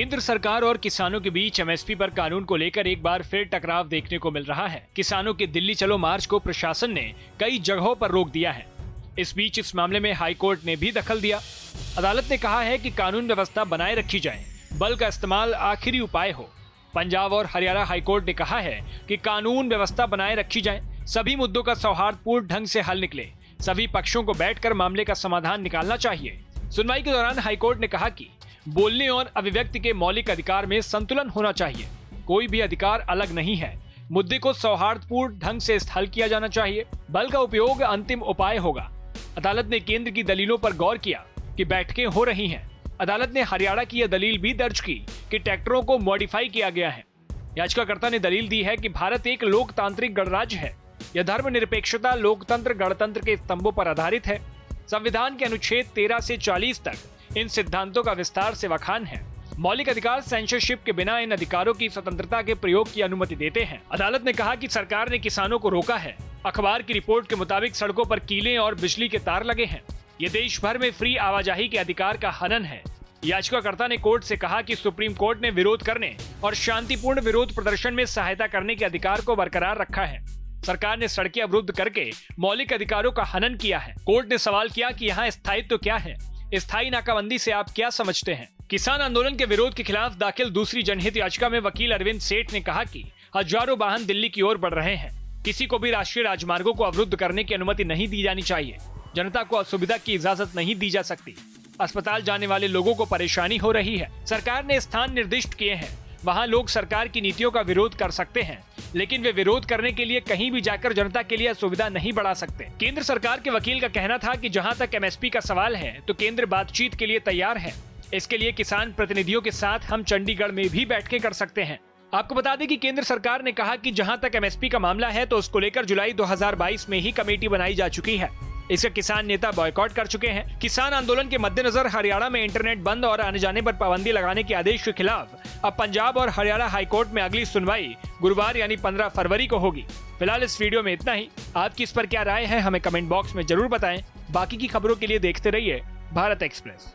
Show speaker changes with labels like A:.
A: केंद्र सरकार और किसानों के बीच एमएसपी पर कानून को लेकर एक बार फिर टकराव देखने को मिल रहा है। किसानों के दिल्ली चलो मार्च को प्रशासन ने कई जगहों पर रोक दिया है। इस बीच इस मामले में हाई कोर्ट ने भी दखल दिया। अदालत ने कहा है कि कानून व्यवस्था बनाए रखी जाए, बल का इस्तेमाल आखिरी उपाय हो। पंजाब और हरियाणा हाईकोर्ट ने कहा है कि कानून व्यवस्था बनाए रखी जाए, सभी मुद्दों का सौहार्दपूर्ण ढंग से हल निकले, सभी पक्षों को बैठकर मामले का समाधान निकालना चाहिए। सुनवाई के दौरान हाईकोर्ट ने कहा कि बोलने और अभिव्यक्ति के मौलिक अधिकार में संतुलन होना चाहिए, कोई भी अधिकार अलग नहीं है। मुद्दे को सौहार्दपूर्ण ढंग से हल किया जाना चाहिए, बल का उपयोग अंतिम उपाय होगा। अदालत ने केंद्र की दलीलों पर गौर किया कि बैठकें हो रही हैं। अदालत ने हरियाणा की यह दलील भी दर्ज की कि ट्रैक्टरों को मॉडिफाई किया गया है। याचिकाकर्ता ने दलील दी है कि भारत एक लोकतांत्रिक गणराज्य है। यह धर्मनिरपेक्षता, लोकतंत्र, गणतंत्र के स्तंभों पर आधारित है। संविधान के अनुच्छेद 13 से 40 तक इन सिद्धांतों का विस्तार से व्याख्यान है। मौलिक अधिकार सेंसरशिप के बिना इन अधिकारों की स्वतंत्रता के प्रयोग की अनुमति देते हैं। अदालत ने कहा कि सरकार ने किसानों को रोका है। अखबार की रिपोर्ट के मुताबिक सड़कों पर कीलें और बिजली के तार लगे हैं। ये देश भर में फ्री आवाजाही के अधिकार का हनन है। याचिकाकर्ता ने कोर्ट से कहा कि सुप्रीम कोर्ट ने विरोध करने और शांतिपूर्ण विरोध प्रदर्शन में सहायता करने के अधिकार को बरकरार रखा है। सरकार ने सड़कें अवरुद्ध करके मौलिक अधिकारों का हनन किया है। कोर्ट ने सवाल किया कि यहाँ स्थायित्व क्या है? स्थायी नाकाबंदी से आप क्या समझते हैं? किसान आंदोलन के विरोध के खिलाफ दाखिल दूसरी जनहित याचिका में वकील अरविंद सेठ ने कहा कि हजारों वाहन दिल्ली की ओर बढ़ रहे हैं। किसी को भी राष्ट्रीय राजमार्गों को अवरुद्ध करने की अनुमति नहीं दी जानी चाहिए। जनता को असुविधा की इजाजत नहीं दी जा सकती। अस्पताल जाने वाले लोगों को परेशानी हो रही है। सरकार ने स्थान निर्दिष्ट किए हैं, वहाँ लोग सरकार की नीतियों का विरोध कर सकते हैं, लेकिन वे विरोध करने के लिए कहीं भी जाकर जनता के लिए असुविधा नहीं बढ़ा सकते। केंद्र सरकार के वकील का कहना था कि जहां तक एमएसपी का सवाल है तो केंद्र बातचीत के लिए तैयार है। इसके लिए किसान प्रतिनिधियों के साथ हम चंडीगढ़ में भी बैठकें कर सकते हैं। आपको बता दें कि केंद्र सरकार ने कहा कि जहां तक एमएसपी का मामला है तो उसको लेकर जुलाई 2022 में ही कमेटी बनाई जा चुकी है। इसे किसान नेता बॉयकॉट कर चुके हैं। किसान आंदोलन के मद्देनजर हरियाणा में इंटरनेट बंद और आने जाने पर पाबंदी लगाने के आदेश के खिलाफ अब पंजाब और हरियाणा हाईकोर्ट में अगली सुनवाई गुरुवार यानी 15 फरवरी को होगी। फिलहाल इस वीडियो में इतना ही। आपकी इस पर क्या राय है हमें कमेंट बॉक्स में जरूर बताएं। बाकी की खबरों के लिए देखते रहिए भारत एक्सप्रेस।